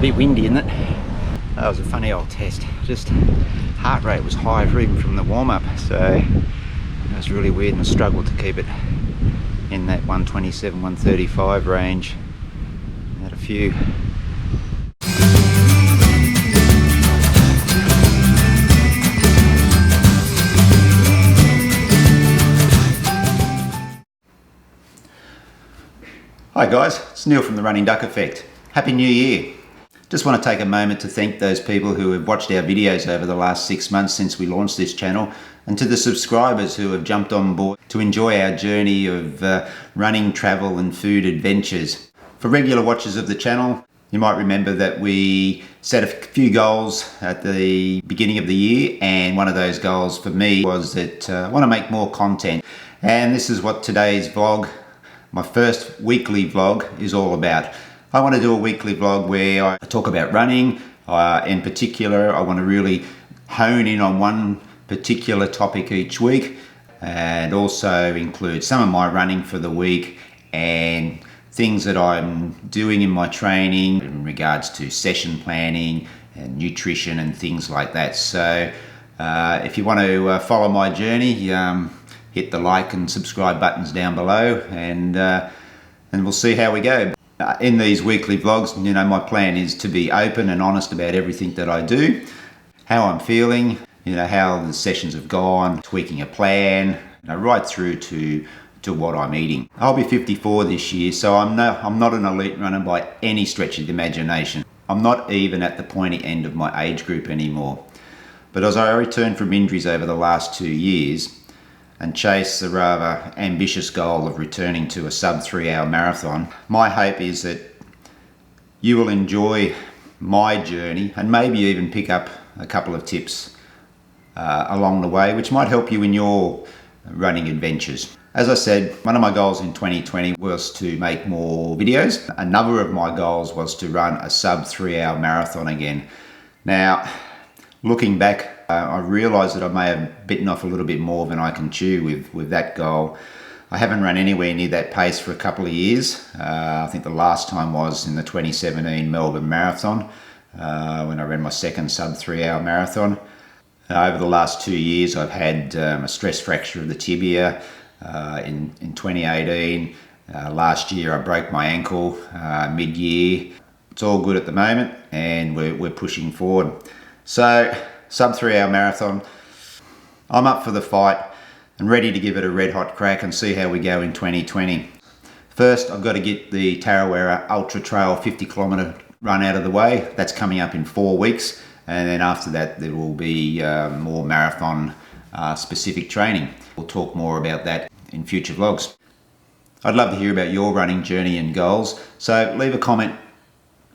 bit windy, isn't it? That was a funny old test. Just heart rate was high even from the warm-up, so it was really weird, and I struggled to keep it in that 127, 135 range. Had a few. Hi guys, it's Neil from the Running Duck Effect. Happy New Year. Just want to take a moment to thank those people who have watched our videos over the last 6 months since we launched this channel, and to the subscribers who have jumped on board to enjoy our journey of running, travel and food adventures. For regular watchers of the channel, you might remember that we set a few goals at the beginning of the year, and one of those goals for me was that I want to make more content, and this is what today's vlog, my first weekly vlog, is all about. I want to do a weekly vlog where I talk about running. In particular, I want to really hone in on one particular topic each week, and also include some of my running for the week and things that I'm doing in my training in regards to session planning and nutrition and things like that. So if you want to follow my journey, hit the like and subscribe buttons down below, and we'll see how we go. In these weekly vlogs, you know, my plan is to be open and honest about everything that I do, how I'm feeling, you know, how the sessions have gone, tweaking a plan, you know, right through to what I'm eating. I'll be 54 this year, so I'm not an elite runner by any stretch of the imagination. I'm not even at the pointy end of my age group anymore. But as I returned from injuries over the last 2 years, and chase the rather ambitious goal of returning to a sub 3-hour marathon, my hope is that you will enjoy my journey and maybe even pick up a couple of tips along the way, which might help you in your running adventures. As I said, one of my goals in 2020 was to make more videos. Another of my goals was to run a sub 3-hour marathon again. Now, looking back, I realised that I may have bitten off a little bit more than I can chew with that goal. I haven't run anywhere near that pace for a couple of years. I think the last time was in the 2017 Melbourne Marathon, when I ran my second sub 3-hour marathon. Over the last 2 years, I've had a stress fracture of the tibia in 2018. Last year, I broke my ankle mid-year. It's all good at the moment, and we're pushing forward. So, sub 3-hour marathon, I'm up for the fight and ready to give it a red hot crack and see how we go in 2020. First, I've got to get the Tarawera Ultra Trail 50 kilometre run out of the way. That's coming up in 4 weeks, and then after that there will be more marathon specific training. We'll talk more about that in future vlogs. I'd love to hear about your running journey and goals, so leave a comment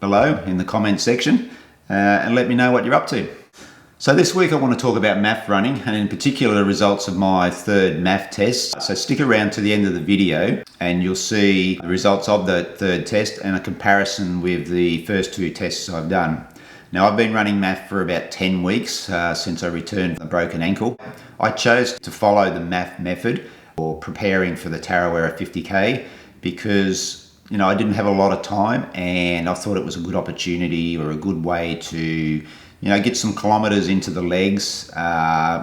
below in the comment section and let me know what you're up to. So this week I want to talk about MAF running, and in particular the results of my third MAF test. So stick around to the end of the video and you'll see the results of the third test and a comparison with the first 2 tests I've done. Now, I've been running MAF for about 10 weeks since I returned from a broken ankle. I chose to follow the MAF method for preparing for the Tarawera 50k because, you know, I didn't have a lot of time, and I thought it was a good opportunity or a good way to, you know, get some kilometres into the legs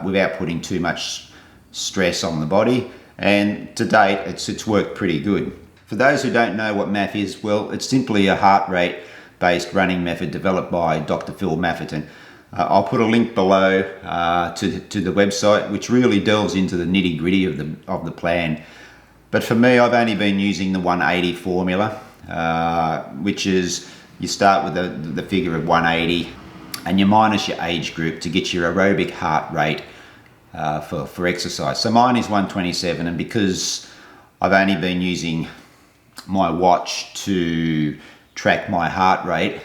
without putting too much stress on the body. And to date, it's worked pretty good. For those who don't know what MAF is, well, it's simply a heart rate based running method developed by Dr. Phil Mafferton. I'll put a link below to the website, which really delves into the nitty gritty of the plan. But for me, I've only been using the 180 formula, which is you start with the figure of 180 and you minus your age group to get your aerobic heart rate for exercise. So mine is 127, and because I've only been using my watch to track my heart rate,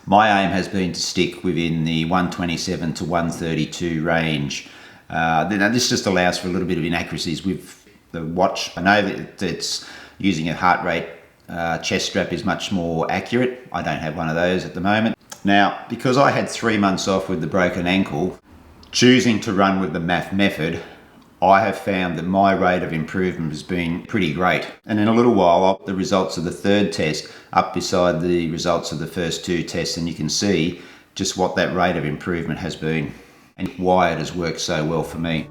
my aim has been to stick within the 127 to 132 range. Now this just allows for a little bit of inaccuracies with the watch. I know that it's using a heart rate chest strap is much more accurate. I don't have one of those at the moment. Now, because I had 3 months off with the broken ankle, choosing to run with the MAF method, I have found that my rate of improvement has been pretty great. And in a little while, I'll put the results of the third test up beside the results of the first two tests, and you can see just what that rate of improvement has been and why it has worked so well for me.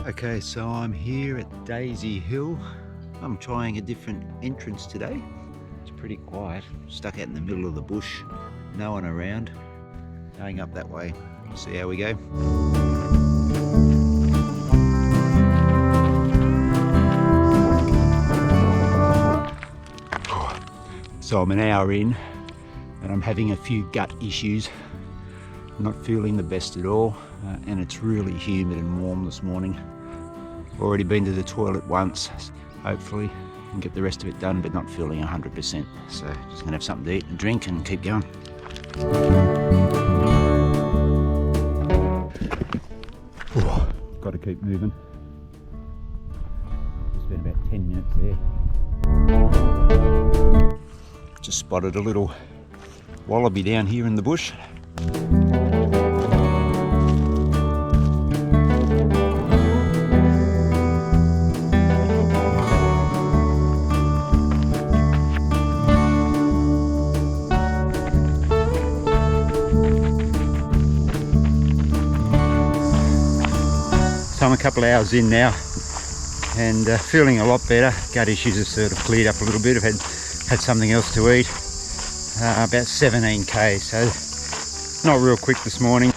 Okay, so I'm here at Daisy Hill. I'm trying a different entrance today. It's pretty quiet, stuck out in the middle of the bush, no one around. Going up that way, see how we go. So I'm an hour in and I'm having a few gut issues. Not feeling the best at all, and it's really humid and warm this morning. Already been to the toilet once, hopefully and get the rest of it done, but not feeling 100%. So just gonna have something to eat and drink and keep going. Got to keep moving. Spent about 10 minutes there. Just spotted a little wallaby down here in the bush. So I'm a couple of hours in now and feeling a lot better. Gut issues have sort of cleared up a little bit. I've had something else to eat. About 17k, so not real quick this morning.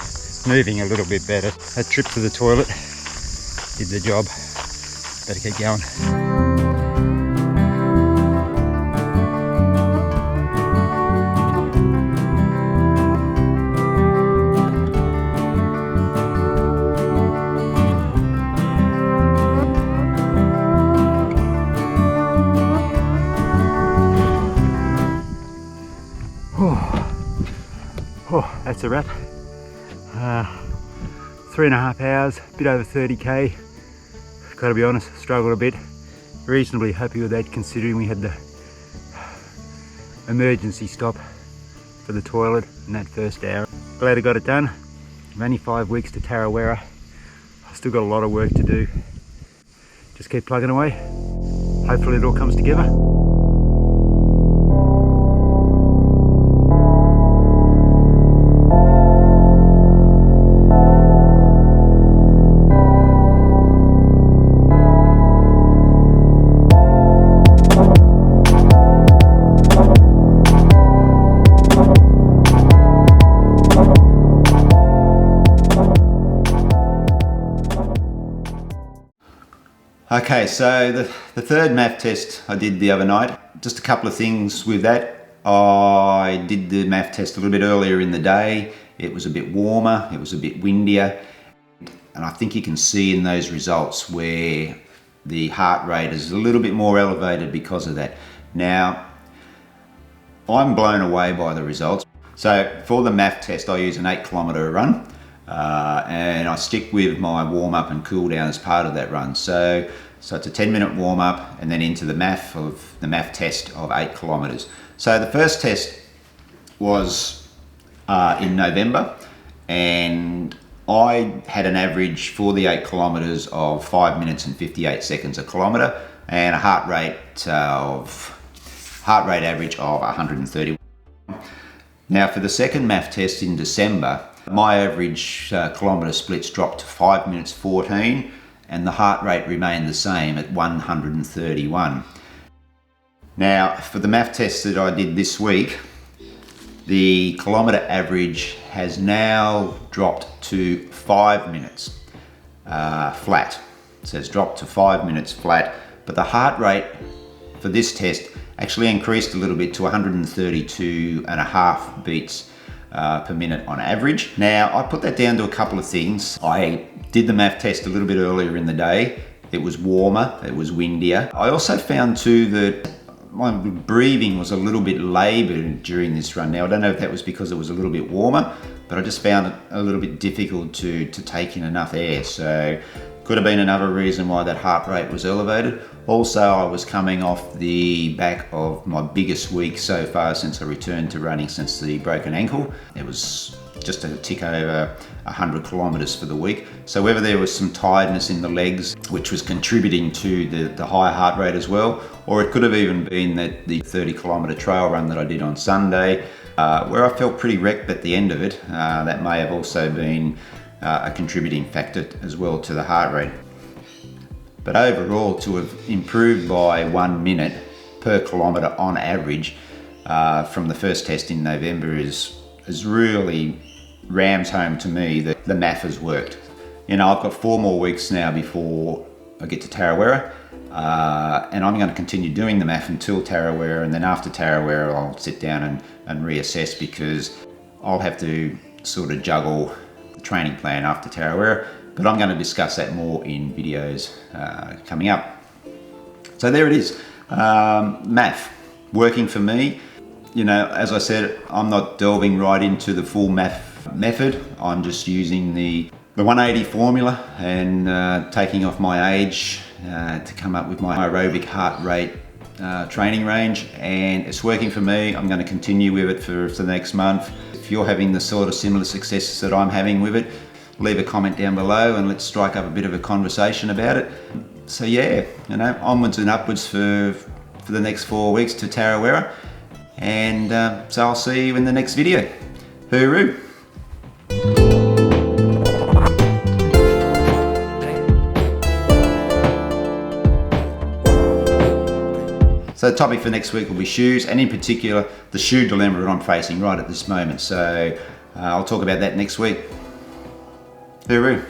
Moving a little bit better. A trip to the toilet did the job. Better keep going. Oh, that's a wrap. 3.5 hours, a bit over 30k. Gotta be honest, struggled a bit. Reasonably happy with that considering we had the emergency stop for the toilet in that first hour. Glad I got it done. I'm only 5 weeks to Tarawera. I've still got a lot of work to do. Just keep plugging away. Hopefully it all comes together. Okay, so the third MAF test I did the other night. Just a couple of things with that. I did the MAF test a little bit earlier in the day. It was a bit warmer, it was a bit windier, and I think you can see in those results where the heart rate is a little bit more elevated because of that. Now, I'm blown away by the results. So for the MAF test, I use an 8-kilometre run. And I stick with my warm-up and cool down as part of that run. So it's a 10-minute warm-up and then into the MAF test of 8 kilometres. So the first test was in November, and I had an average for the 8 kilometres of 5 minutes and 58 seconds a kilometre, and a heart rate average of 131. Now for the second MAF test in December, my average kilometre splits dropped to 5 minutes 14 and the heart rate remained the same at 131. Now for the MAF test that I did this week, the kilometre average has now dropped to 5 minutes flat. So it's dropped to 5 minutes flat, but the heart rate for this test actually increased a little bit to 132.5 beats per minute on average. Now, I put that down to a couple of things. I did the MAF test a little bit earlier in the day. It was warmer, it was windier. I also found too that my breathing was a little bit laboured during this run. Now, I don't know if that was because it was a little bit warmer, but I just found it a little bit difficult to take in enough air. So could have been another reason why that heart rate was elevated. Also, I was coming off the back of my biggest week so far since I returned to running since the broken ankle. It was just a tick over 100 kilometres for the week. So whether there was some tiredness in the legs, which was contributing to the high heart rate as well, or it could have even been that the 30 kilometre trail run that I did on Sunday, where I felt pretty wrecked at the end of it, that may have also been a contributing factor as well to the heart rate. But overall, to have improved by 1 minute per kilometre on average from the first test in November is really rams home to me that the MAF has worked. You know, I've got 4 more weeks now before I get to Tarawera, and I'm going to continue doing the MAF until Tarawera, and then after Tarawera I'll sit down and reassess, because I'll have to sort of juggle the training plan after Tarawera, but I'm going to discuss that more in videos coming up. So there it is, MAF working for me. You know, as I said, I'm not delving right into the full MAF method. I'm just using the 180 formula and taking off my age to come up with my aerobic heart rate training range, and it's working for me. I'm going to continue with it for the next month. If you're having the sort of similar successes that I'm having with it, leave a comment down below and let's strike up a bit of a conversation about it. So yeah, you know, onwards and upwards for the next 4 weeks to Tarawera. And so I'll see you in the next video. Hooroo! So the topic for next week will be shoes, and in particular the shoe dilemma that I'm facing right at this moment. So I'll talk about that next week. Hooroo!